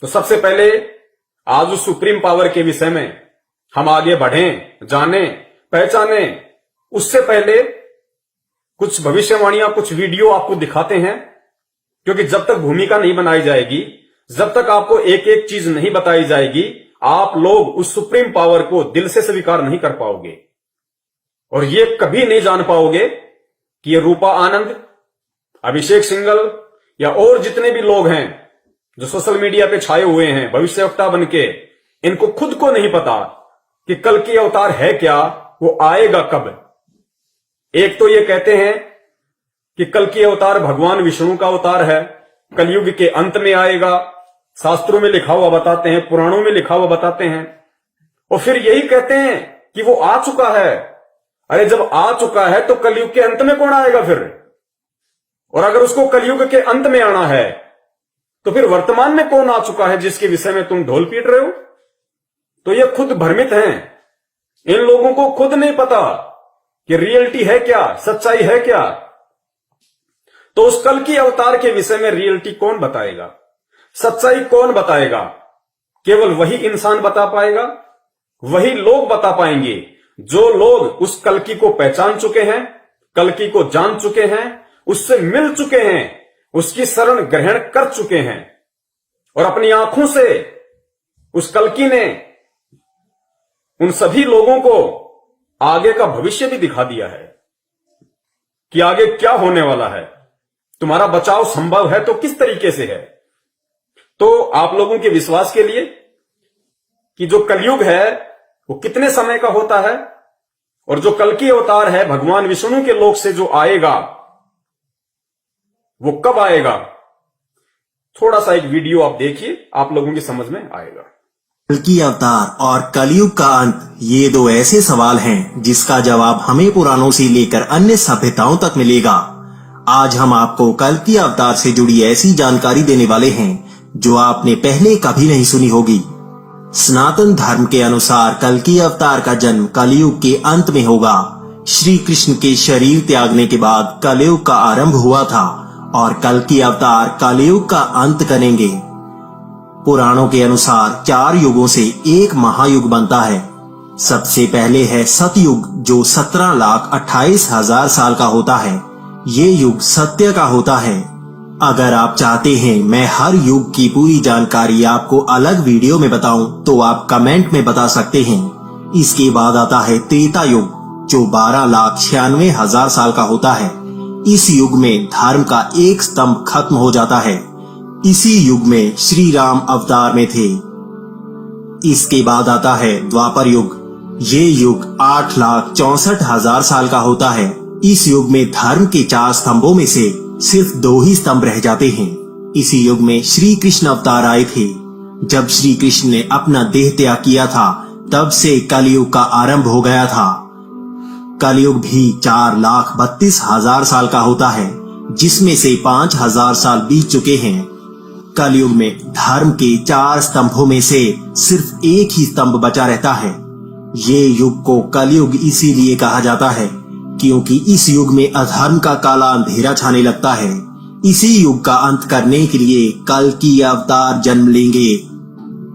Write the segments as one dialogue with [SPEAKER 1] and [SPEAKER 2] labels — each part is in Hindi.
[SPEAKER 1] तो सबसे पहले आज उस सुप्रीम पावर के विषय में हम आगे बढ़ें, जानें, पहचानें, उससे पहले कुछ भविष्यवाणियां, कुछ वीडियो आपको दिखाते हैं। क्योंकि जब तक भूमिका नहीं बनाई जाएगी, जब तक आपको एक एक चीज नहीं बताई जाएगी, आप लोग उस सुप्रीम पावर को दिल से स्वीकार नहीं कर पाओगे और ये कभी नहीं जान पाओगे कि ये रूपा आनंद, अभिषेक सिंघल या और जितने भी लोग हैं जो सोशल मीडिया पे छाए हुए हैं भविष्यवक्ता बनके, इनको खुद को नहीं पता कि कल की अवतार है क्या, वो आएगा कब। एक तो ये कहते हैं कि कल की अवतार भगवान विष्णु का अवतार है, कलयुग के अंत में आएगा, शास्त्रों में लिखा हुआ बताते हैं, पुराणों में लिखा हुआ बताते हैं। और फिर यही कहते हैं कि वो आ चुका है। अरे जब आ चुका है तो कलयुग के अंत में कौन आएगा फिर? और अगर उसको कलयुग के अंत में आना है तो फिर वर्तमान में कौन आ चुका है जिसके विषय में तुम ढोल पीट रहे हो? तो ये खुद भ्रमित हैं। इन लोगों को खुद नहीं पता कि रियलिटी है क्या, सच्चाई है क्या। तो उस कल की अवतार के विषय में रियलिटी कौन बताएगा, सच्चाई कौन बताएगा? केवल वही इंसान बता पाएगा, वही लोग बता पाएंगे जो लोग उस कल्कि को पहचान चुके हैं, कल्कि को जान चुके हैं, उससे मिल चुके हैं, उसकी शरण ग्रहण कर चुके हैं और अपनी आंखों से उस कल्कि ने उन सभी लोगों को आगे का भविष्य भी दिखा दिया है कि आगे क्या होने वाला है। तुम्हारा बचाव संभव है तो किस तरीके से है? तो आप लोगों के विश्वास के लिए कि जो कलयुग है वो कितने समय का होता है और जो कल्कि अवतार है भगवान विष्णु के लोक से जो आएगा वो कब आएगा, थोड़ा सा एक वीडियो आप देखिए, आप लोगों की समझ में आएगा।
[SPEAKER 2] कल्कि अवतार और कलयुग का अंत, ये दो ऐसे सवाल हैं जिसका जवाब हमें पुराणों से लेकर अन्य सभ्यताओं तक मिलेगा। आज हम आपको कल्कि अवतार से जुड़ी ऐसी जानकारी देने वाले हैं जो आपने पहले कभी नहीं सुनी होगी। सनातन धर्म के अनुसार कल्कि अवतार का जन्म कलयुग के अंत में होगा। श्री कृष्ण के शरीर त्यागने के बाद कलयुग का आरंभ हुआ था और कल्कि अवतार कलयुग का अंत करेंगे। पुराणों के अनुसार 4 युगों से एक महायुग बनता है। सबसे पहले है सतयुग जो 17,28,000 साल का होता है। ये युग सत्य का होता है। अगर आप चाहते हैं मैं हर युग की पूरी जानकारी आपको अलग वीडियो में बताऊं तो आप कमेंट में बता सकते हैं। इसके बाद आता है त्रेता युग जो 12,96,000 साल का होता है। इस युग में धर्म का एक स्तंभ खत्म हो जाता है। इसी युग में श्री राम अवतार में थे। इसके बाद आता है द्वापर युग। ये युग 8,64,000 साल का होता है। इस युग में धर्म के 4 स्तंभों में से सिर्फ 2 ही स्तंभ रह जाते हैं। इसी युग में श्री कृष्ण अवतार आए थे। जब श्री कृष्ण ने अपना देह त्याग किया था तब से कलयुग का आरंभ हो गया था। कलयुग भी 4,32,000 साल का होता है जिसमें से 5,000 साल बीत चुके हैं। कलयुग में धर्म के 4 स्तंभों में से सिर्फ एक ही स्तंभ बचा रहता है। ये युग को कलयुग इसीलिए कहा जाता है क्योंकि इस युग में अधर्म का काला अंधेरा छाने लगता है। इसी युग का अंत करने के लिए कल्कि अवतार जन्म लेंगे।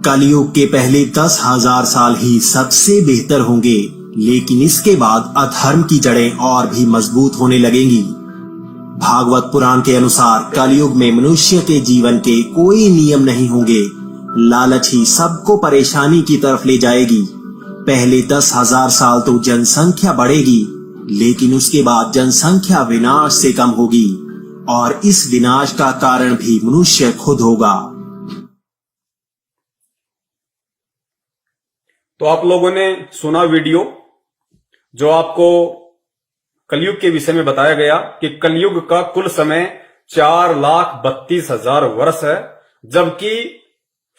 [SPEAKER 2] कलयुग के पहले 10,000 साल ही सबसे बेहतर होंगे, लेकिन इसके बाद अधर्म की जड़ें और भी मजबूत होने लगेंगी। भागवत पुराण के अनुसार कलयुग में मनुष्य के जीवन के कोई नियम नहीं होंगे। लालच ही सबको परेशानी की तरफ ले जाएगी। पहले 10,000 साल तो जनसंख्या बढ़ेगी, लेकिन उसके बाद जनसंख्या विनाश से कम होगी और इस विनाश का कारण भी मनुष्य खुद होगा।
[SPEAKER 1] तो आप लोगों ने सुना वीडियो जो आपको कलयुग के विषय में बताया गया कि कलयुग का कुल समय 4,32,000 वर्ष है, जबकि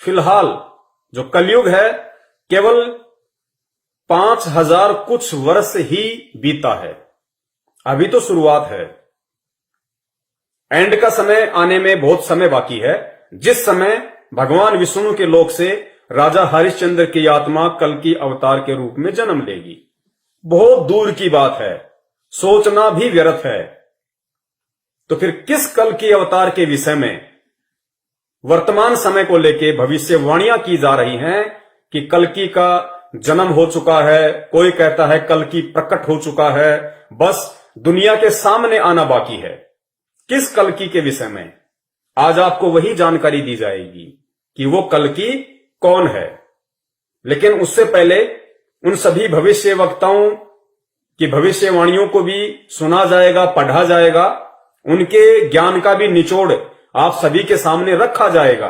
[SPEAKER 1] फिलहाल जो कलयुग है केवल 5,000 कुछ वर्ष ही बीता है। अभी तो शुरुआत है। एंड का समय आने में बहुत समय बाकी है, जिस समय भगवान विष्णु के लोक से राजा हरिश्चंद्र की आत्मा कल्कि अवतार के रूप में जन्म लेगी। बहुत दूर की बात है, सोचना भी व्यर्थ है। तो फिर किस कल्कि अवतार के विषय में वर्तमान समय को लेके भविष्यवाणियां की जा रही हैं कि कल्कि का जन्म हो चुका है, कोई कहता है कल्कि प्रकट हो चुका है, बस दुनिया के सामने आना बाकी है। किस कल्कि के विषय में आज आपको वही जानकारी दी जाएगी कि वो कल्कि कौन है। लेकिन उससे पहले उन सभी भविष्य वक्ताओं की भविष्यवाणियों को भी सुना जाएगा, पढ़ा जाएगा, उनके ज्ञान का भी निचोड़ आप सभी के सामने रखा जाएगा,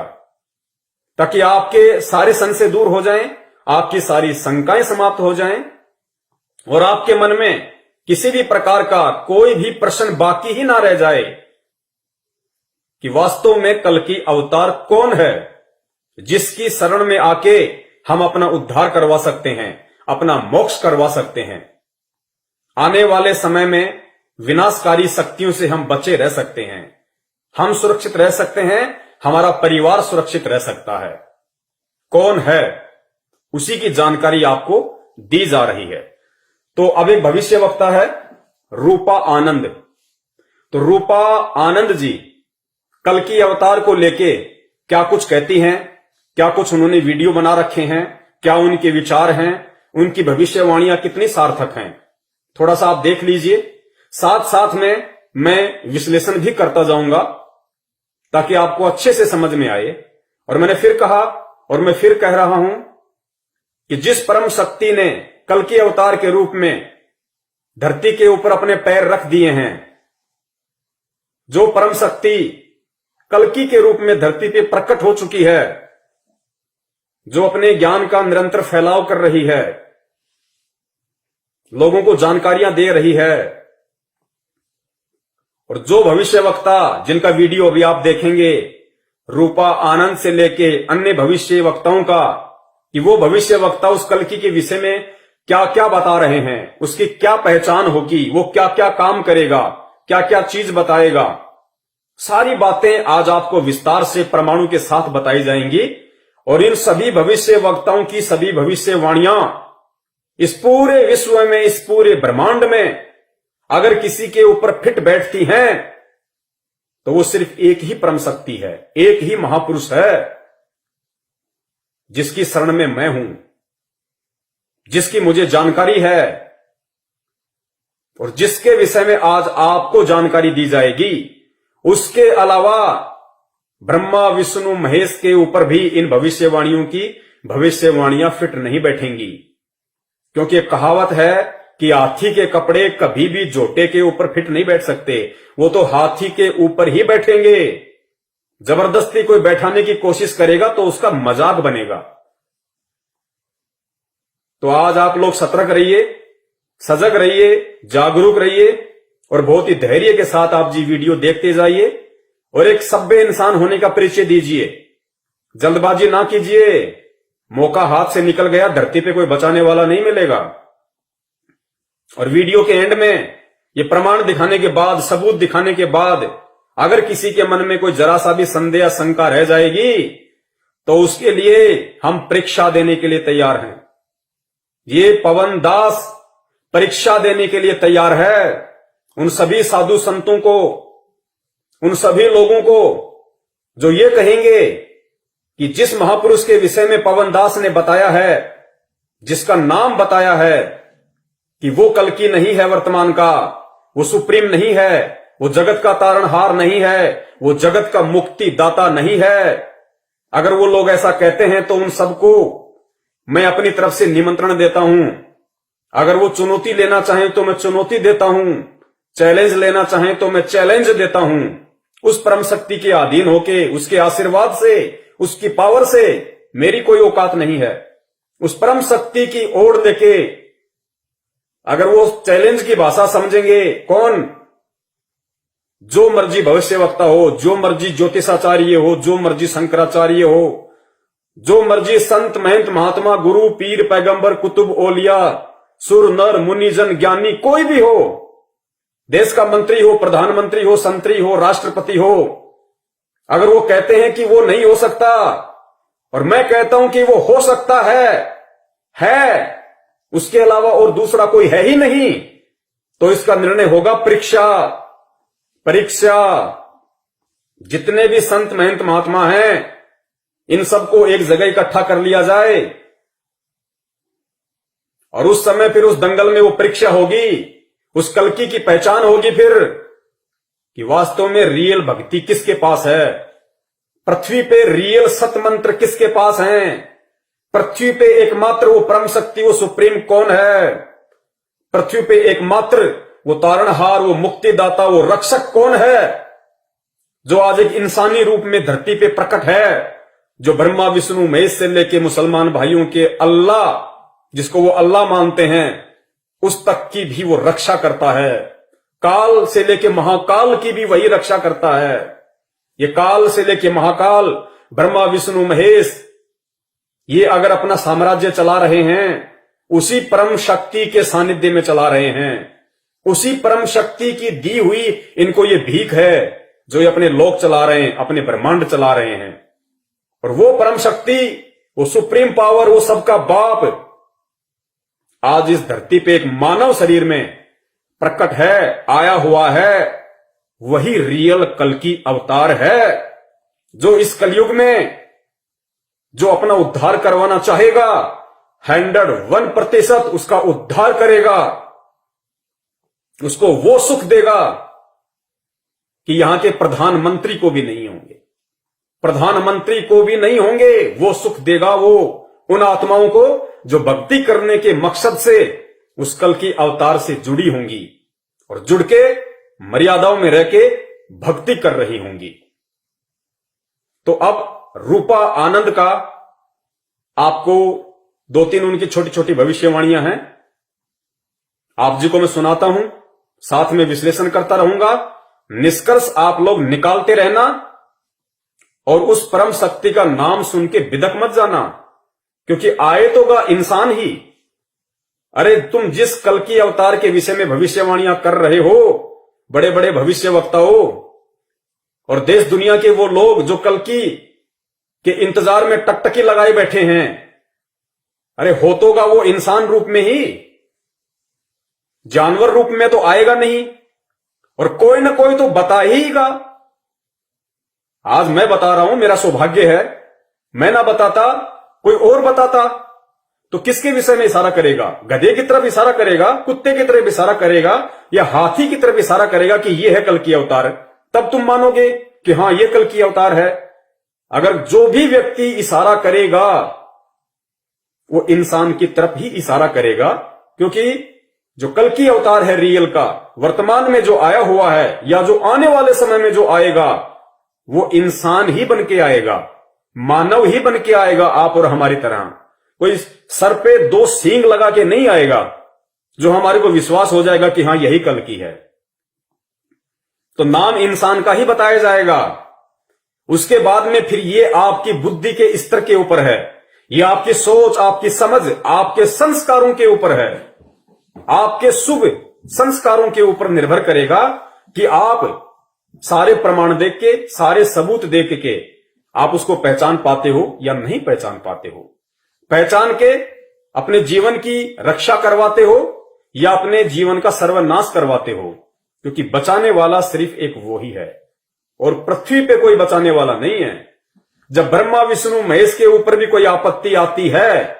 [SPEAKER 1] ताकि आपके सारे संशय दूर हो जाएं, आपकी सारी शंकाएं समाप्त हो जाएं और आपके मन में किसी भी प्रकार का कोई भी प्रश्न बाकी ही ना रह जाए कि वास्तव में कल्कि अवतार कौन है, जिसकी शरण में आके हम अपना उद्धार करवा सकते हैं, अपना मोक्ष करवा सकते हैं। आने वाले समय में विनाशकारी शक्तियों से हम बचे रह सकते हैं, हम सुरक्षित रह सकते हैं, हमारा परिवार सुरक्षित रह सकता है। कौन है, उसी की जानकारी आपको दी जा रही है। तो अब एक भविष्य वक्ता है रूपा आनंद। तो रूपा आनंद जी कल्कि अवतार को लेके क्या कुछ कहती हैं, क्या कुछ उन्होंने वीडियो बना रखे हैं, क्या उनके विचार हैं, उनकी भविष्यवाणियां कितनी सार्थक हैं, थोड़ा सा आप देख लीजिए। साथ साथ में मैं विश्लेषण भी करता जाऊंगा ताकि आपको अच्छे से समझ में आए। और मैंने फिर कहा और मैं फिर कह रहा हूं कि जिस परम शक्ति ने कल्कि अवतार के रूप में धरती के ऊपर अपने पैर रख दिए हैं, जो परम शक्ति कल्कि के रूप में धरती पे प्रकट हो चुकी है, जो अपने ज्ञान का निरंतर फैलाव कर रही है, लोगों को जानकारियां दे रही है, और जो भविष्य वक्ता जिनका वीडियो अभी आप देखेंगे रूपा आनंद से लेके अन्य भविष्य वक्ताओं का, कि वो भविष्य वक्ता उस कल्कि के विषय में क्या क्या बता रहे हैं, उसकी क्या पहचान होगी, वो क्या क्या काम करेगा, क्या क्या चीज बताएगा, सारी बातें आज आपको विस्तार से प्रमाणों के साथ बताई जाएंगी। और इन सभी भविष्य वक्ताओं की सभी भविष्यवाणियां इस पूरे विश्व में, इस पूरे ब्रह्मांड में अगर किसी के ऊपर फिट बैठती हैं तो वो सिर्फ एक ही परम शक्ति है, एक ही महापुरुष है, जिसकी शरण में मैं हूं, जिसकी मुझे जानकारी है और जिसके विषय में आज आपको जानकारी दी जाएगी। उसके अलावा ब्रह्मा विष्णु महेश के ऊपर भी इन भविष्यवाणियों की भविष्यवाणियां फिट नहीं बैठेंगी, क्योंकि एक कहावत है कि हाथी के कपड़े कभी भी जोटे के ऊपर फिट नहीं बैठ सकते, वो तो हाथी के ऊपर ही बैठेंगे। जबरदस्ती कोई बैठाने की कोशिश करेगा तो उसका मजाक बनेगा। तो आज आप लोग सतर्क रहिए, सजग रहिए, जागरूक रहिए और बहुत ही धैर्य के साथ आप जी वीडियो देखते जाइए और एक सभ्य इंसान होने का परिचय दीजिए। जल्दबाजी ना कीजिए, मौका हाथ से निकल गया, धरती पे कोई बचाने वाला नहीं मिलेगा। और वीडियो के एंड में ये प्रमाण दिखाने के बाद, सबूत दिखाने के बाद अगर किसी के मन में कोई जरा सा भी संदेह या शंका रह जाएगी तो उसके लिए हम परीक्षा देने के लिए तैयार हैं। ये पवन दास परीक्षा देने के लिए तैयार है उन सभी साधु संतों को, उन सभी लोगों को जो ये कहेंगे कि जिस महापुरुष के विषय में पवन दास ने बताया है, जिसका नाम बताया है कि वो कल्कि नहीं है वर्तमान का, वो सुप्रीम नहीं है, वो जगत का तारणहार नहीं है, वो जगत का मुक्ति दाता नहीं है, अगर वो लोग ऐसा कहते हैं तो उन सबको मैं अपनी तरफ से निमंत्रण देता हूं। अगर वो चुनौती लेना चाहें तो मैं चुनौती देता हूं, चैलेंज लेना चाहें तो मैं चैलेंज देता हूं। उस परम शक्ति के अधीन होके, उसके आशीर्वाद से, उसकी पावर से मेरी कोई औकात नहीं है। उस परम शक्ति की ओर लेके अगर वो चैलेंज की भाषा समझेंगे, कौन, जो मर्जी भविष्य वक्ता हो, जो मर्जी ज्योतिषाचार्य हो, जो मर्जी शंकराचार्य हो, जो मर्जी संत महंत महात्मा गुरु पीर पैगंबर कुतुब ओलिया सुर नर मुनि जन ज्ञानी कोई भी हो, देश का मंत्री हो, प्रधानमंत्री हो, संतरी हो, राष्ट्रपति हो, अगर वो कहते हैं कि वो नहीं हो सकता और मैं कहता हूं कि वो हो सकता है, उसके अलावा और दूसरा कोई है ही नहीं, तो इसका निर्णय होगा परीक्षा। जितने भी संत महंत महात्मा हैं, इन सबको एक जगह इकट्ठा कर लिया जाए और उस समय फिर उस दंगल में वो परीक्षा होगी, उस कल्कि की पहचान होगी फिर कि वास्तव में रियल भक्ति किसके पास है, पृथ्वी पे रियल सत मंत्र किसके पास हैं, पृथ्वी पे एकमात्र वो परम शक्ति, वो सुप्रीम कौन है, पृथ्वी पे एकमात्र वो तारणहार, वो मुक्तिदाता, वो रक्षक कौन है, जो आज एक इंसानी रूप में धरती पे प्रकट है, जो ब्रह्मा विष्णु महेश से लेके मुसलमान भाइयों के अल्लाह, जिसको वो अल्लाह मानते हैं, उस तक की भी वो रक्षा करता है। काल से लेके महाकाल की भी वही रक्षा करता है। ये काल से लेके महाकाल, ब्रह्मा विष्णु महेश, ये अगर अपना साम्राज्य चला रहे हैं, उसी परम शक्ति के सानिध्य में चला रहे हैं। उसी परम शक्ति की दी हुई इनको ये भीख है, जो ये अपने लोक चला रहे हैं, अपने ब्रह्मांड चला रहे हैं। और वो परम शक्ति, वो सुप्रीम पावर, वो सबका बाप आज इस धरती पे एक मानव शरीर में प्रकट है, आया हुआ है। वही रियल कल्कि अवतार है, जो इस कलयुग में जो अपना उद्धार करवाना चाहेगा, 101% उसका उद्धार करेगा, उसको वो सुख देगा कि यहां के प्रधानमंत्री को भी नहीं होंगे, प्रधानमंत्री को भी नहीं होंगे, वो सुख देगा वो उन आत्माओं को जो भक्ति करने के मकसद से उस कल्कि अवतार से जुड़ी होंगी और जुड़ के मर्यादाओं में रह के भक्ति कर रही होंगी। तो अब रूपा आनंद का आपको 2-3 उनकी छोटी छोटी भविष्यवाणियां हैं, आप जी को मैं सुनाता हूं, साथ में विश्लेषण करता रहूंगा। निष्कर्ष आप लोग निकालते रहना और उस परम शक्ति का नाम सुन के बिदक मत जाना, क्योंकि आए तो गा इंसान ही। अरे तुम जिस कल्कि अवतार के विषय में भविष्यवाणियां कर रहे हो, बड़े बड़े भविष्य वक्ताओं और देश दुनिया के वो लोग जो कल्कि के इंतजार में टकटकी लगाए बैठे हैं, अरे हो तो गा वो इंसान रूप में ही, जानवर रूप में तो आएगा नहीं, और कोई ना कोई तो बता हीगा। आज मैं बता रहा हूं, मेरा सौभाग्य है, मैं ना बताता कोई और बताता, तो किसके विषय में इशारा करेगा? गधे की तरफ इशारा करेगा, कुत्ते की तरफ इशारा करेगा, या हाथी की तरफ इशारा करेगा कि यह है कल्कि अवतार? तब तुम मानोगे कि हां यह कल्कि अवतार है। अगर जो भी व्यक्ति इशारा करेगा वो इंसान की तरफ ही इशारा करेगा, क्योंकि जो कल्कि अवतार है रियल का, वर्तमान में जो आया हुआ है या जो आने वाले समय में जो आएगा, वो इंसान ही बन के आएगा, मानव ही बन के आएगा, आप और हमारी तरह। कोई सर पे 2 सींग लगा के नहीं आएगा जो हमारे को विश्वास हो जाएगा कि हां यही कल्कि है। तो नाम इंसान का ही बताया जाएगा। उसके बाद में फिर ये आपकी बुद्धि के स्तर के ऊपर है, ये आपकी सोच, आपकी समझ, आपके संस्कारों के ऊपर है, आपके शुभ संस्कारों के ऊपर निर्भर करेगा कि आप सारे प्रमाण देख के, सारे सबूत देख के आप उसको पहचान पाते हो या नहीं पहचान पाते हो। पहचान के अपने जीवन की रक्षा करवाते हो या अपने जीवन का सर्वनाश करवाते हो, क्योंकि बचाने वाला सिर्फ एक वो ही है और पृथ्वी पे कोई बचाने वाला नहीं है। जब ब्रह्मा विष्णु महेश के ऊपर भी कोई आपत्ति आती है,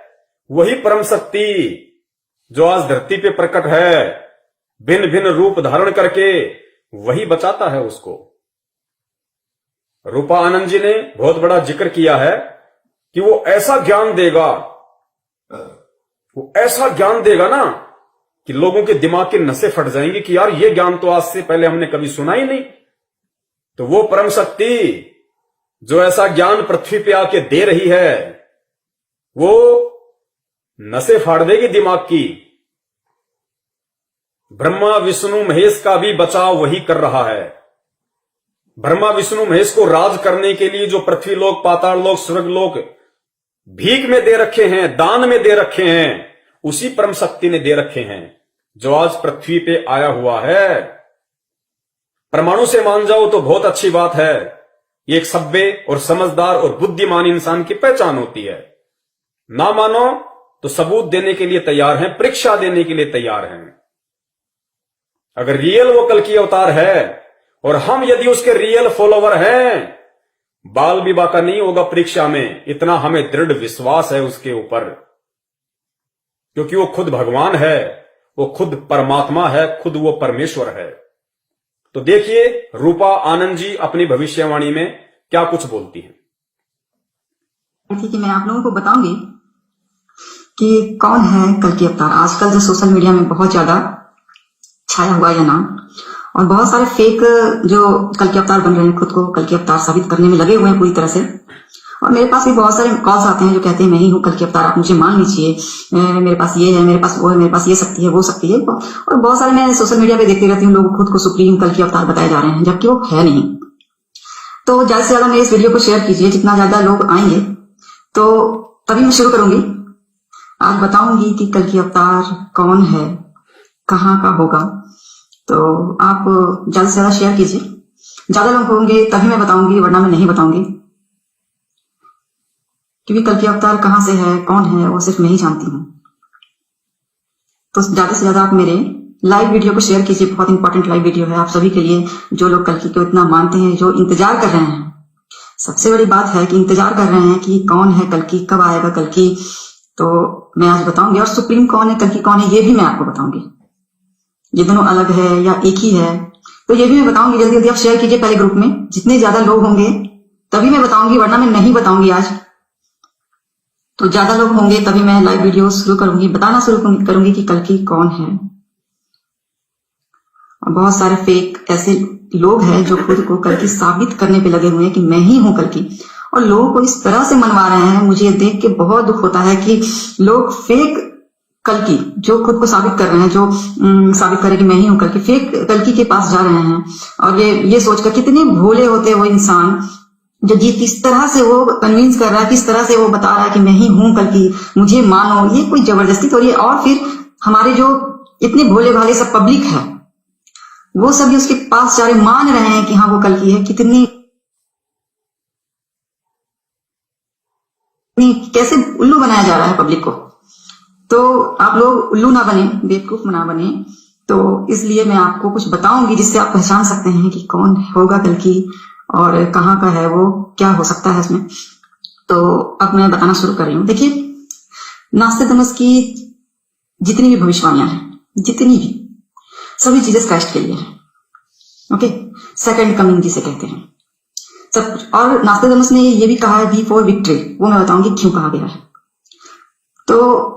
[SPEAKER 1] वही परम शक्ति जो आज धरती पे प्रकट है, भिन्न भिन्न रूप धारण करके, वही बचाता है उसको। रूपा आनंद जी ने बहुत बड़ा जिक्र किया है कि वो ऐसा ज्ञान देगा, वो ऐसा ज्ञान देगा ना कि लोगों के दिमाग के नसें फट जाएंगी कि यार ये ज्ञान तो आज से पहले हमने कभी सुना ही नहीं। तो वो परम शक्ति जो ऐसा ज्ञान पृथ्वी पे आके दे रही है, वो नसें फाड़ देगी दिमाग की। ब्रह्मा विष्णु महेश का भी बचाव वही कर रहा है। ब्रह्मा विष्णु महेश को राज करने के लिए जो पृथ्वी लोक, पाताल लोक, स्वर्ग लोक भीख में दे रखे हैं, दान में दे रखे हैं, उसी परम शक्ति ने दे रखे हैं जो आज पृथ्वी पे आया हुआ है। परमाणु से मान जाओ तो बहुत अच्छी बात है, ये एक सभ्य और समझदार और बुद्धिमान इंसान की पहचान होती है। ना मानो तो सबूत देने के लिए तैयार हैं, परीक्षा देने के लिए तैयार हैं। अगर रियल वो कल्कि अवतार है और हम यदि उसके रियल फॉलोवर हैं, बाल विवाह का नहीं होगा परीक्षा में, इतना हमें दृढ़ विश्वास है उसके ऊपर, क्योंकि वो खुद भगवान है, वो खुद परमात्मा है, खुद वो परमेश्वर है। तो देखिए रूपा आनंद जी अपनी भविष्यवाणी में क्या कुछ बोलती हैं।
[SPEAKER 3] कि मैं आप लोगों को बताऊंगी कि कौन है कल्कि अवतार। आजकल जो सोशल मीडिया में बहुत ज्यादा छाया हुआ है नाम, और बहुत सारे फेक जो कल्कि अवतार बन रहे हैं, खुद को कल्कि अवतार साबित करने में लगे हुए हैं पूरी तरह से। और मेरे पास भी बहुत सारे कॉल्स आते हैं जो कहते हैं मैं ही हूँ कल्कि अवतार, आप मुझे मान लीजिए, मेरे पास ये है, मेरे पास वो है, मेरे पास ये शक्ति है, वो शक्ति है। और बहुत सारे मैं सोशल मीडिया पे देखती रहती हूँ, लोग खुद को सुप्रीम कल्कि अवतार बताए जा रहे हैं, जबकि वो है नहीं। तो ज्यादा से ज्यादा मेरे इस वीडियो को शेयर कीजिए, जितना ज्यादा लोग आएंगे तो तभी मैं शुरू करूंगी। आज बताऊंगी कि कल्कि अवतार कौन है, कहाँ का होगा। तो आप ज्यादा से ज्यादा शेयर कीजिए, ज्यादा लोग होंगे तभी मैं बताऊंगी, वरना मैं नहीं बताऊंगी, क्योंकि कल्कि अवतार कहाँ से है, कौन है, वो सिर्फ मैं ही जानती हूँ। तो ज्यादा से ज्यादा आप मेरे लाइव वीडियो को शेयर कीजिए, बहुत इंपॉर्टेंट लाइव वीडियो है आप सभी के लिए, जो लोग कल्कि को इतना मानते हैं, जो इंतजार कर रहे हैं। सबसे बड़ी बात है कि इंतजार कर रहे हैं कि कौन है कल्कि, कब आएगा कल्कि। तो मैं आज बताऊंगी, और सुप्रीम कौन है, कल्कि कौन है, ये भी मैं आपको बताऊंगी। ये दोनों अलग है या एक ही है, तो ये भी मैं बताऊंगी। जल्दी जल्दी आप शेयर कीजिए पहले ग्रुप में, जितने ज्यादा लोग होंगे तभी मैं बताऊंगी, वरना मैं नहीं बताऊंगी आज। तो ज्यादा लोग होंगे तभी मैं लाइव वीडियो शुरू करूंगी, बताना शुरू करूंगी कि कल्कि कौन है। और बहुत सारे फेक ऐसे लोग हैं जो खुद को कल्कि साबित करने पे लगे हुए हैं कि मैं ही हूं कल्कि, और लोगों को इस तरह से मनवा रहे हैं। मुझे देख के बहुत दुख होता है कि लोग फेक कल्कि जो खुद को साबित कर रहे हैं, जो साबित करे कि मैं ही हूं कल्कि, फेक कल्कि के पास जा रहे हैं। और ये सोचकर कितने भोले होते हैं वो इंसान, जो किस तरह से वो कन्विंस कर रहा है, किस तरह से वो बता रहा है कि मैं ही हूं कल्कि, मुझे मानो। ये कोई जबरदस्ती तो, और फिर हमारे जो इतने भोले भाले सब पब्लिक है, वो सभी उसके पास जा रहे, मान रहे हैं कि हाँ वो कल्कि है। कितनी कैसे उल्लू बनाया जा रहा है पब्लिक को। तो आप लोग उल्लू ना बने, बेवकूफ ना बने। तो इसलिए मैं आपको कुछ बताऊंगी जिससे आप पहचान सकते हैं कि कौन होगा कल्कि और कहाँ का है वो, क्या हो सकता है इसमें। तो अब मैं बताना शुरू कर रही हूँ। देखिए, नास्तिकमस की जितनी भी भविष्यवाणियां हैं, जितनी भी, सभी चीजें क्राइस्ट के लिए है। ओके, सेकंड कमिंग जिसे कहते हैं सब कुछ। और नास्तिकमस ने ये भी कहा है वी फॉर विक्ट्री, वो मैं बताऊंगी क्यों कहा गया है। तो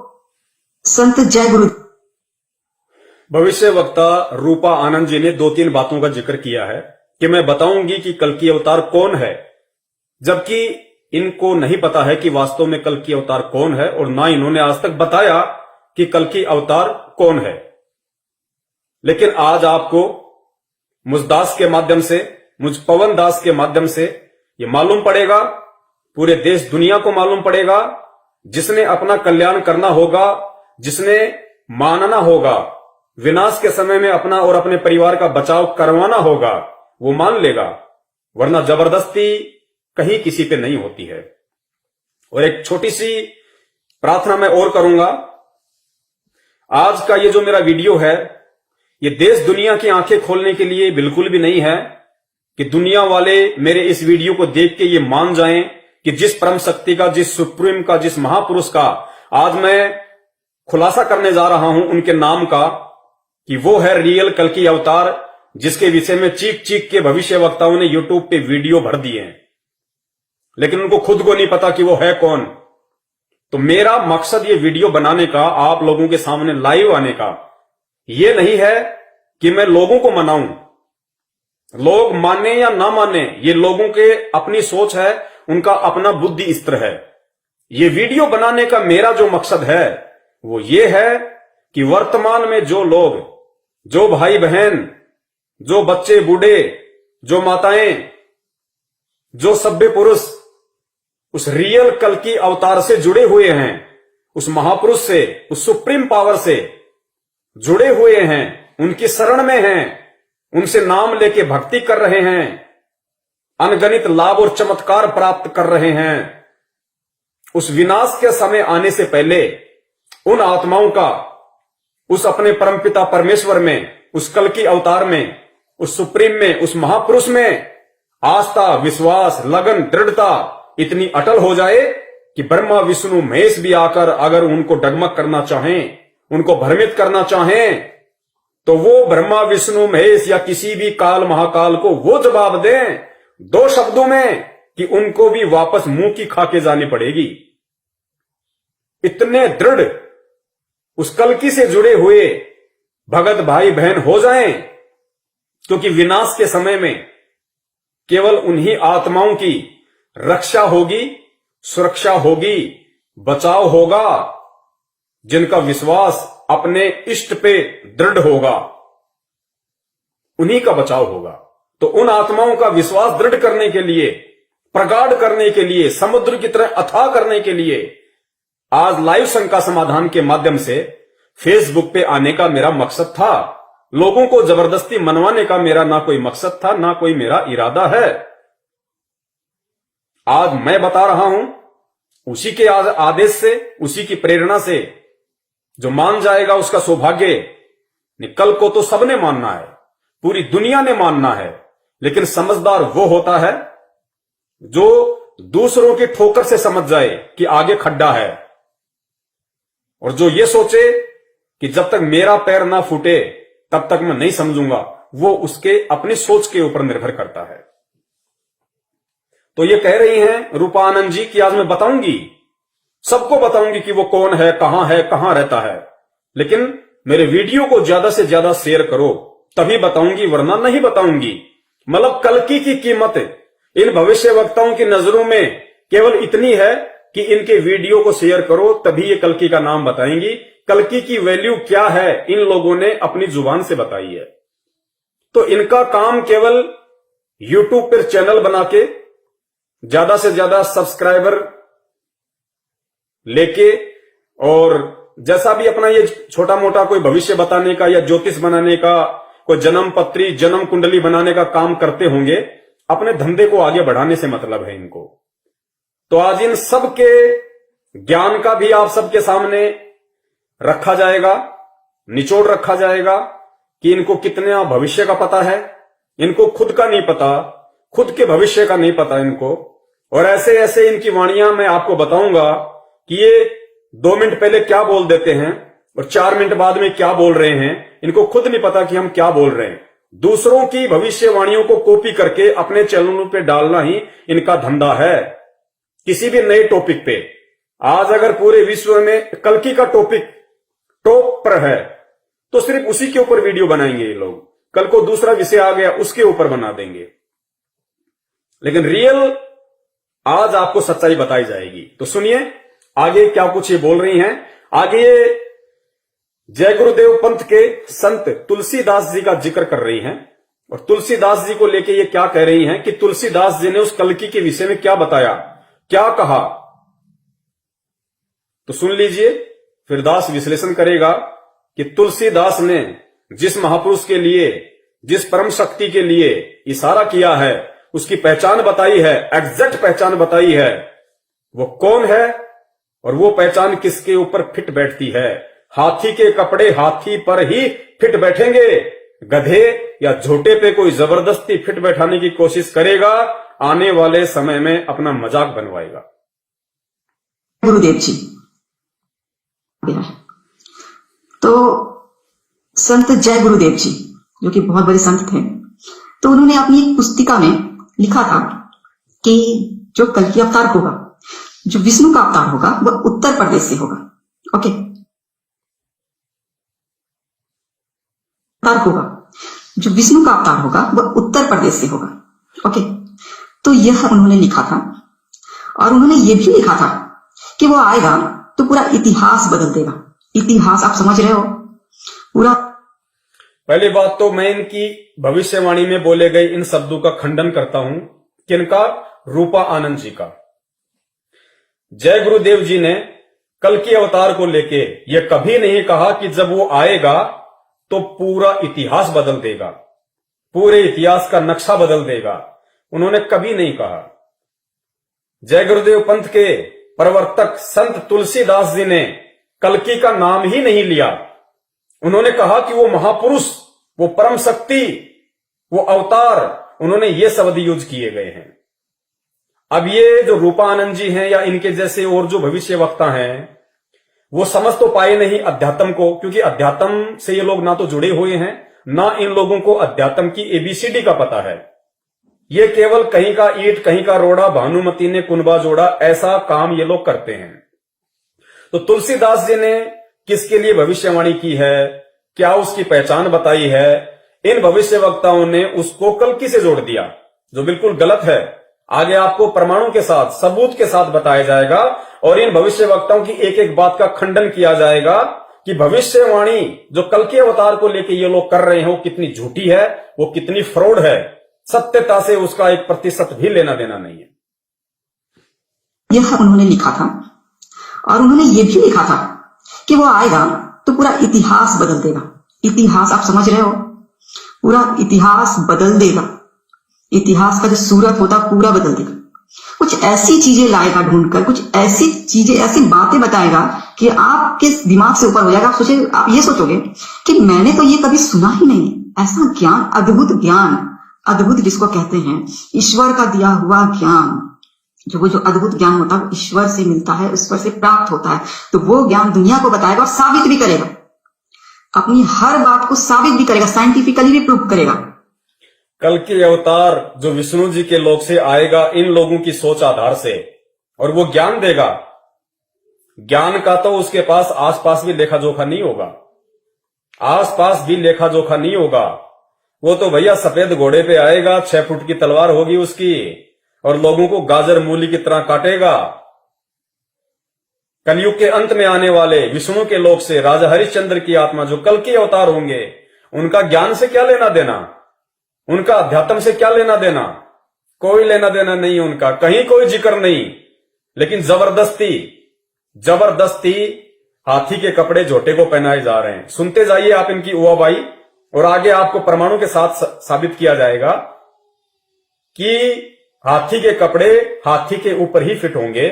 [SPEAKER 3] संत जय गुरु
[SPEAKER 1] भविष्य वक्ता रूपा आनंद जी ने 2-3 बातों का जिक्र किया है कि मैं बताऊंगी कि कल्कि अवतार कौन है, जबकि इनको नहीं पता है कि वास्तव में कल्कि अवतार कौन है, और ना इन्होंने आज तक बताया कि कल्कि अवतार कौन है। लेकिन आज आपको मुझ दास के माध्यम से, मुझ पवन दास के माध्यम से ये मालूम पड़ेगा, पूरे देश दुनिया को मालूम पड़ेगा। जिसने अपना कल्याण करना होगा, जिसने मानना होगा, विनाश के समय में अपना और अपने परिवार का बचाव करवाना होगा, वो मान लेगा, वरना जबरदस्ती कहीं किसी पे नहीं होती है। और एक छोटी सी प्रार्थना मैं और करूंगा। आज का ये जो मेरा वीडियो है, ये देश दुनिया की आंखें खोलने के लिए बिल्कुल भी नहीं है कि दुनिया वाले मेरे इस वीडियो को देख के ये मान जाएं कि जिस परम शक्ति का, जिस सुप्रीम का, जिस महापुरुष का आज मैं खुलासा करने जा रहा हूं उनके नाम का, कि वो है रियल कल्कि अवतार, जिसके विषय में चीख चीख के भविष्य वक्ताओं ने यूट्यूब पे वीडियो भर दिए हैं, लेकिन उनको खुद को नहीं पता कि वो है कौन। तो मेरा मकसद ये वीडियो बनाने का, आप लोगों के सामने लाइव आने का, ये नहीं है कि मैं लोगों को मनाऊं। लोग माने या ना माने, ये लोगों के अपनी सोच है, उनका अपना बुद्धि स्तर है। ये वीडियो बनाने का मेरा जो मकसद है वो ये है कि वर्तमान में जो लोग, जो भाई बहन, जो बच्चे बूढ़े, जो माताएं, जो सभ्य पुरुष उस रियल कल्कि अवतार से जुड़े हुए हैं, उस महापुरुष से, उस सुप्रीम पावर से जुड़े हुए हैं, उनकी शरण में हैं, उनसे नाम लेके भक्ति कर रहे हैं, अनगणित लाभ और चमत्कार प्राप्त कर रहे हैं, उस विनाश के समय आने से पहले उन आत्माओं का उस अपने परमपिता परमेश्वर में, उस कल्कि अवतार में उस सुप्रीम में, उस महापुरुष में आस्था, विश्वास, लगन, दृढ़ता इतनी अटल हो जाए कि ब्रह्मा, विष्णु, महेश भी आकर अगर उनको डगमग करना चाहें, उनको भ्रमित करना चाहें, तो वो ब्रह्मा, विष्णु, महेश या किसी भी काल महाकाल को वो जवाब दें 2 शब्दों में कि उनको भी वापस मुंह की खाके जानी पड़ेगी। इतने दृढ़ उस कल्कि से जुड़े हुए भगत भाई बहन हो जाएं, क्योंकि विनाश के समय में केवल उन्हीं आत्माओं की रक्षा होगी, सुरक्षा होगी, बचाव होगा जिनका विश्वास अपने इष्ट पे दृढ़ होगा, उन्हीं का बचाव होगा। तो उन आत्माओं का विश्वास दृढ़ करने के लिए, प्रगाढ़ करने के लिए, समुद्र की तरह अथाह करने के लिए आज लाइव शंका समाधान के माध्यम से फेसबुक पे आने का मेरा मकसद था। लोगों को जबरदस्ती मनवाने का मेरा ना कोई मकसद था, ना कोई मेरा इरादा है। आज मैं बता रहा हूं उसी के आदेश से, उसी की प्रेरणा से। जो मान जाएगा उसका सौभाग्य। कल को तो सबने मानना है, पूरी दुनिया ने मानना है, लेकिन समझदार वो होता है जो दूसरों की ठोकर से समझ जाए कि आगे खड्डा है, और जो ये सोचे कि जब तक मेरा पैर ना फूटे तब तक मैं नहीं समझूंगा, वो उसके अपनी सोच के ऊपर निर्भर करता है। तो ये कह रही हैं रूपा आनंद जी कि आज मैं बताऊंगी, सबको बताऊंगी कि वो कौन है, कहां रहता है। लेकिन मेरे वीडियो को ज्यादा से ज्यादा शेयर करो, तभी बताऊंगी, वरना नहीं बताऊंगी। मतलब कल्कि की कीमत इन भविष्य वक्ताओं की नजरों में केवल इतनी है कि इनके वीडियो को शेयर करो, तभी ये कल्कि का नाम बताएंगी। कल्कि की वैल्यू क्या है इन लोगों ने अपनी जुबान से बताई है। तो इनका काम केवल यूट्यूब पर चैनल बना के ज्यादा से ज्यादा सब्सक्राइबर लेके, और जैसा भी अपना ये छोटा मोटा कोई भविष्य बताने का या ज्योतिष बनाने का, कोई जन्म पत्री, जन्म कुंडली बनाने का काम करते होंगे, अपने धंधे को आगे बढ़ाने से मतलब है इनको। तो आज इन सब के ज्ञान का भी आप सबके सामने रखा जाएगा, निचोड़ रखा जाएगा कि इनको कितना भविष्य का पता है। इनको खुद का नहीं पता, खुद के भविष्य का नहीं पता इनको। और ऐसे ऐसे इनकी वाणियां मैं आपको बताऊंगा कि ये 2 मिनट पहले क्या बोल देते हैं और 4 मिनट बाद में क्या बोल रहे हैं। इनको खुद नहीं पता कि हम क्या बोल रहे हैं। दूसरों की भविष्यवाणियों को कॉपी करके अपने चैनलों पे डालना ही इनका धंधा है। किसी भी नए टॉपिक पे आज अगर पूरे विश्व में कल्कि का टॉपिक टॉप पर है तो सिर्फ उसी के ऊपर वीडियो बनाएंगे ये लोग। कल को दूसरा विषय आ गया उसके ऊपर बना देंगे, लेकिन रियल आज आपको सच्चाई बताई जाएगी। तो सुनिए आगे क्या कुछ ये बोल रही हैं। आगे जय गुरुदेव पंथ के संत तुलसीदास जी का जिक्र कर रही हैं, और तुलसीदास जी को लेके ये क्या कह रही हैं कि तुलसीदास जी ने उस कल्कि के विषय में क्या बताया, क्या कहा। तो सुन लीजिए, फिर दास विश्लेषण करेगा कि तुलसीदास ने जिस महापुरुष के लिए, जिस परम शक्ति के लिए इशारा किया है, उसकी पहचान बताई है, एग्जैक्ट पहचान बताई है, वो कौन है और वो पहचान किसके ऊपर फिट बैठती है। हाथी के कपड़े हाथी पर ही फिट बैठेंगे। गधे या झोटे पे कोई जबरदस्ती फिट बैठाने की कोशिश करेगा, आने वाले समय में अपना मजाक बनवाएगा।
[SPEAKER 3] गुरुदेव जी तो संत जय गुरुदेव जी जो कि बहुत बड़े संत थे, तो उन्होंने अपनी एक पुस्तिका में लिखा था कि जो कल्कि अवतार होगा, जो विष्णु का अवतार होगा, वह उत्तर प्रदेश से होगा। ओके, अवतार होगा, जो विष्णु का अवतार होगा वह उत्तर प्रदेश से होगा। ओके, तो यह उन्होंने लिखा था, और उन्होंने यह भी लिखा था कि वो आएगा तो पूरा इतिहास बदल देगा। इतिहास आप समझ रहे हो पूरा।
[SPEAKER 1] पहली बात तो मैं इनकी भविष्यवाणी में बोले गए इन शब्दों का खंडन करता हूं। किनका? रूपा आनंद जी का। जय गुरुदेव जी ने कल्कि अवतार को लेके यह कभी नहीं कहा कि जब वो आएगा तो पूरा इतिहास बदल देगा, पूरे इतिहास का नक्शा बदल देगा। उन्होंने कभी नहीं कहा। जय गुरुदेव पंथ के प्रवर्तक संत तुलसीदास जी ने कल्कि का नाम ही नहीं लिया। उन्होंने कहा कि वो महापुरुष, वो परम शक्ति, वो अवतार, उन्होंने ये शब्द यूज किए गए हैं। अब ये जो रूपानंद जी हैं या इनके जैसे और जो भविष्य वक्ता हैं, वो समझ तो पाए नहीं अध्यात्म को, क्योंकि अध्यात्म से ये लोग ना तो जुड़े हुए हैं, ना इन लोगों को अध्यात्म की एबीसीडी का पता है। ये केवल कहीं का ईंट कहीं का रोड़ा, भानुमति ने कुनबा जोड़ा, ऐसा काम ये लोग करते हैं। तो तुलसीदास जी ने किसके लिए भविष्यवाणी की है, क्या उसकी पहचान बताई है, इन भविष्य वक्ताओं ने उसको कल्कि से जोड़ दिया, जो बिल्कुल गलत है। आगे आपको प्रमाणों के साथ, सबूत के साथ बताया जाएगा और इन भविष्य वक्ताओं की एक एक बात का खंडन किया जाएगा कि भविष्यवाणी जो कल्कि अवतार को लेकर ये लोग कर रहे हैं वो कितनी झूठी है, वो कितनी फ्रॉड है, सत्यता से उसका 1% भी लेना देना नहीं है।
[SPEAKER 3] यह उन्होंने लिखा था और उन्होंने ये भी लिखा था कि वो आएगा तो पूरा इतिहास बदल देगा। इतिहास आप समझ रहे हो, पूरा इतिहास बदल देगा। इतिहास का जो सूरत होता पूरा बदल देगा। कुछ ऐसी चीजें लाएगा ढूंढकर, कुछ ऐसी चीजें, ऐसी बातें बताएगा कि आपके दिमाग से ऊपर हो जाएगा। आप ये सोचोगे कि मैंने तो ये कभी सुना ही नहीं। ऐसा ज्ञान, अद्भुत ज्ञान, अद्भुत जिसको कहते हैं ईश्वर का दिया हुआ ज्ञान, जो अद्भुत ज्ञान होता है ईश्वर से मिलता है, ईश्वर से प्राप्त होता है। तो वो ज्ञान दुनिया को बताएगा और साबित भी करेगा, अपनी हर बात को साबित भी करेगा, साइंटिफिकली भी प्रूव करेगा।
[SPEAKER 1] कल्कि अवतार जो विष्णु जी के लोक से आएगा इन लोगों की सोच आधार से, और वो ज्ञान देगा। ज्ञान का तो उसके पास आसपास भी लेखा जोखा नहीं होगा, आसपास भी लेखा जोखा नहीं होगा। वो तो भैया सफेद घोड़े पे आएगा, 6 फुट की तलवार होगी उसकी, और लोगों को गाजर मूली की तरह काटेगा। कलयुग के अंत में आने वाले विष्णु के लोक से राजा हरिश्चंद्र की आत्मा जो कल्कि अवतार होंगे, उनका ज्ञान से क्या लेना देना, उनका अध्यात्म से क्या लेना देना, कोई लेना देना नहीं उनका, कहीं कोई जिक्र नहीं। लेकिन जबरदस्ती हाथी के कपड़े झोटे को पहनाए जा रहे हैं। सुनते जाइए आप इनकी उवाबाई, और आगे आपको प्रमाणों के साथ साबित किया जाएगा कि हाथी के कपड़े हाथी के ऊपर ही फिट होंगे।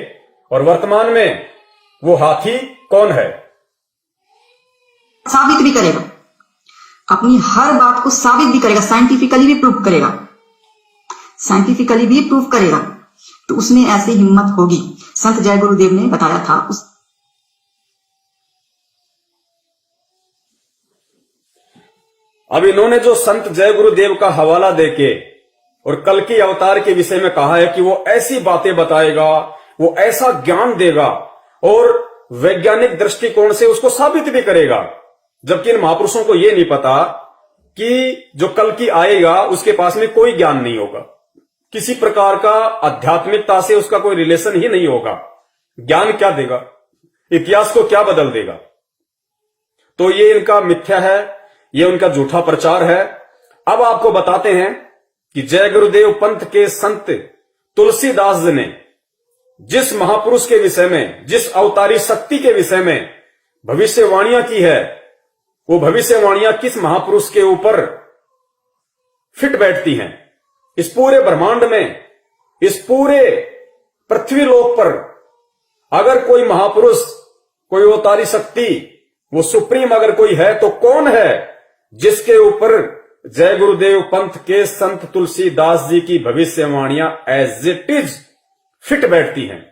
[SPEAKER 1] और वर्तमान में वो हाथी कौन है,
[SPEAKER 3] साबित भी करेगा, अपनी हर बात को साबित भी करेगा, साइंटिफिकली भी प्रूव करेगा, साइंटिफिकली भी प्रूव करेगा। तो उसमें ऐसी हिम्मत होगी। संत जय गुरुदेव ने बताया था
[SPEAKER 1] अब इन्होंने जो संत जय गुरुदेव का हवाला देके और कल्कि अवतार के विषय में कहा है कि वो ऐसी बातें बताएगा, वो ऐसा ज्ञान देगा और वैज्ञानिक दृष्टिकोण से उसको साबित भी करेगा, जबकि इन महापुरुषों को यह नहीं पता कि जो कल्कि आएगा उसके पास में कोई ज्ञान नहीं होगा, किसी प्रकार का आध्यात्मिकता से उसका कोई रिलेशन ही नहीं होगा। ज्ञान क्या देगा, इतिहास को क्या बदल देगा। तो ये इनका मिथ्या है, ये उनका झूठा प्रचार है। अब आपको बताते हैं कि जय गुरुदेव पंथ के संत तुलसीदास जी ने जिस महापुरुष के विषय में, जिस अवतारी शक्ति के विषय में भविष्यवाणियां की है, वो भविष्यवाणियां किस महापुरुष के ऊपर फिट बैठती हैं। इस पूरे ब्रह्मांड में, इस पूरे पृथ्वी लोक पर अगर कोई महापुरुष, कोई अवतारी शक्ति, वो सुप्रीम अगर कोई है तो कौन है जिसके ऊपर जय गुरुदेव पंथ के संत तुलसीदास जी की भविष्यवाणियां एज इट इज फिट बैठती हैं।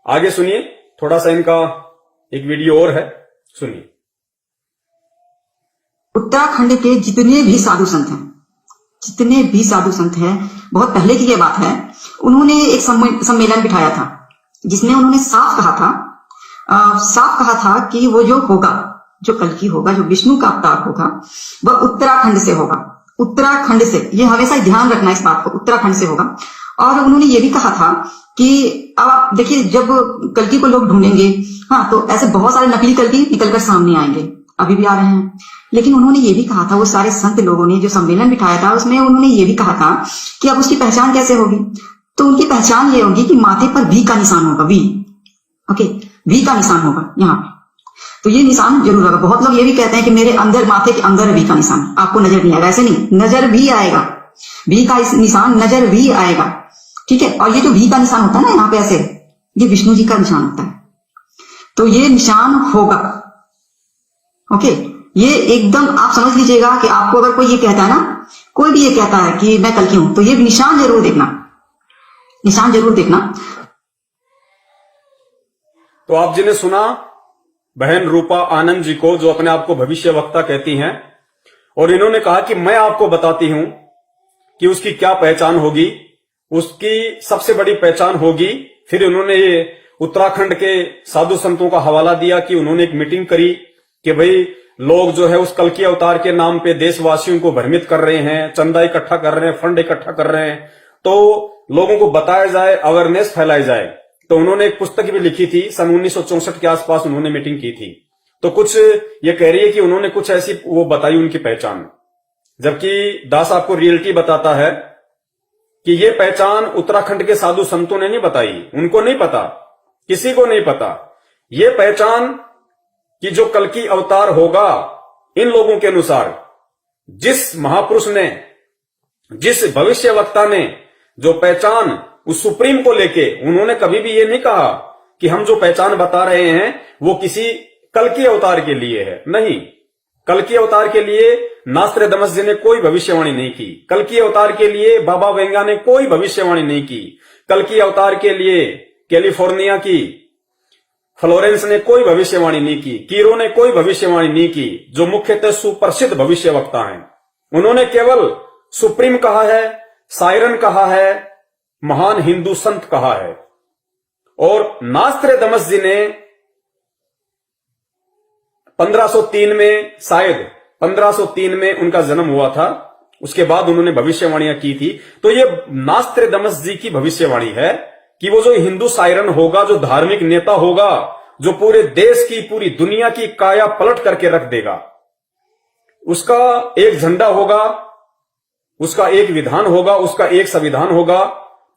[SPEAKER 1] आगे सुनिए, थोड़ा सा इनका एक वीडियो और है, सुनिए।
[SPEAKER 3] उत्तराखंड के जितने भी साधु संत हैं, जितने भी साधु संत हैं, बहुत पहले की ये बात है, उन्होंने एक सम्मेलन बिठाया था जिसमें उन्होंने साफ कहा था कि वो जो होगा, जो कल्कि होगा, जो विष्णु का अवतार होगा, वह उत्तराखंड से होगा। उत्तराखंड से, ये हमेशा ध्यान रखना इस बात को, उत्तराखंड से होगा। और उन्होंने ये भी कहा था कि अब आप देखिए, जब कल्कि को लोग ढूंढेंगे, हाँ, तो ऐसे बहुत सारे नकली कल्कि निकलकर सामने आएंगे, अभी भी आ रहे हैं। लेकिन उन्होंने ये भी कहा था, वो सारे संत लोगों ने जो सम्मेलन बिठाया था उसमें उन्होंने ये भी कहा था कि अब उसकी पहचान कैसे होगी। तो उनकी पहचान ये होगी कि माथे पर वी का निशान होगा, वी, ओके, वी का निशान होगा यहाँ पे। तो ये निशान जरूर होगा। बहुत लोग ये भी कहते हैं कि मेरे अंदर, माथे के अंदर वी का निशान, आपको नजर नहीं आएगा। ऐसे नहीं, नजर भी आएगा, वी का निशान नजर भी आएगा, ठीक है। और ये जो वी का निशान होता है ना यहाँ पे ऐसे, ये विष्णु जी का निशान होता है। तो ये निशान होगा, ओके। ये एकदम आप समझ लीजिएगा कि आपको अगर कोई ये कहता है ना, कोई भी ये कहता है कि मैं कल्कि हूं, तो ये निशान जरूर देखना, निशान जरूर देखना।
[SPEAKER 1] तो आप जिन्हें सुना बहन रूपा आनंद जी को, जो अपने आप को भविष्य वक्ता कहती हैं, और इन्होंने कहा कि मैं आपको बताती हूं कि उसकी क्या पहचान होगी, उसकी सबसे बड़ी पहचान होगी। फिर उन्होंने ये उत्तराखंड के साधु संतों का हवाला दिया कि उन्होंने एक मीटिंग करी कि भाई लोग जो है उस कल्कि अवतार के नाम पे देशवासियों को भ्रमित कर रहे हैं, चंदा इकट्ठा कर रहे हैं, फंड इकट्ठा कर रहे हैं, तो लोगों को बताया जाए, अवेयरनेस फैलाई जाए। तो उन्होंने एक पुस्तक भी लिखी थी, सन 1964 के आसपास उन्होंने मीटिंग की थी। तो कुछ ये कह रही है कि उन्होंने कुछ ऐसी वो बताई उनकी पहचान, जबकि दास आपको रियलिटी बताता है कि ये पहचान उत्तराखंड के साधु संतों ने नहीं बताई, उनको नहीं पता, किसी को नहीं पता। ये पहचान कि जो कल्कि अवतार होगा, इन लोगों के अनुसार जिस महापुरुष ने, जिस भविष्यवक्ता ने जो पहचान उस सुप्रीम को लेके, उन्होंने कभी भी ये नहीं कहा कि हम जो पहचान बता रहे हैं वो किसी कल्कि अवतार के लिए है। नहीं, कल्कि अवतार के लिए नास्त्रदामस जी ने कोई भविष्यवाणी नहीं की, कल्कि अवतार के लिए बाबा वेंगा ने कोई भविष्यवाणी नहीं की, कल्कि अवतार के लिए कैलिफोर्निया की फ्लोरेंस ने कोई भविष्यवाणी नहीं की, कीरो ने कोई भविष्यवाणी नहीं की, जो मुख्यतः सुप्रसिद्ध भविष्यवक्ता हैं। उन्होंने केवल सुप्रीम कहा है, सायरन कहा है, महान हिंदू संत कहा है। और नास्त्रदामस जी ने 1503 में, शायद 1503 में उनका जन्म हुआ था, उसके बाद उन्होंने भविष्यवाणियां की थी। तो ये नास्त्रदामस जी की भविष्यवाणी है कि वो जो हिंदू सायरन होगा, जो धार्मिक नेता होगा, जो पूरे देश की, पूरी दुनिया की काया पलट करके रख देगा, उसका एक झंडा होगा, उसका एक विधान होगा, उसका एक संविधान होगा,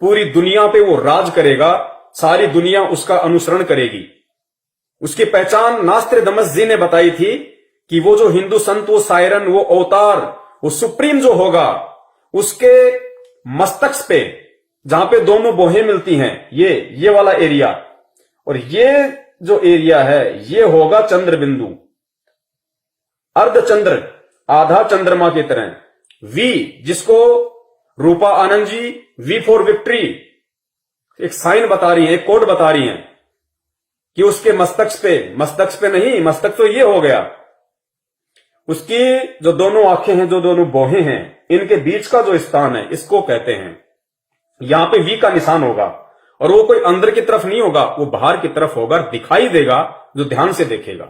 [SPEAKER 1] पूरी दुनिया पे वो राज करेगा, सारी दुनिया उसका अनुसरण करेगी। उसकी पहचान नास्त्रदामस जी ने बताई थी कि वो जो हिंदू संत, वो सायरन, वो अवतार, वो सुप्रीम जो होगा, उसके मस्तक पे, जहां पे दोनों बोहें मिलती हैं, ये वाला एरिया, और ये जो एरिया है ये होगा चंद्र बिंदु, अर्धचंद्र, आधा चंद्रमा की तरह। वी, जिसको रूपा Anand ji we for victory एक साइन बता रही है, एक कोड बता रही है कि उसके मस्तक पे नहीं, मस्तक तो ये हो गया, उसकी जो दोनों आंखें हैं, जो दोनों बोहें हैं, इनके बीच का जो स्थान है, इसको कहते हैं, यहां पे वी का निशान होगा। और वो कोई अंदर की तरफ नहीं होगा, वो बाहर की तरफ होगा, दिखाई देगा जो ध्यान से देखेगा।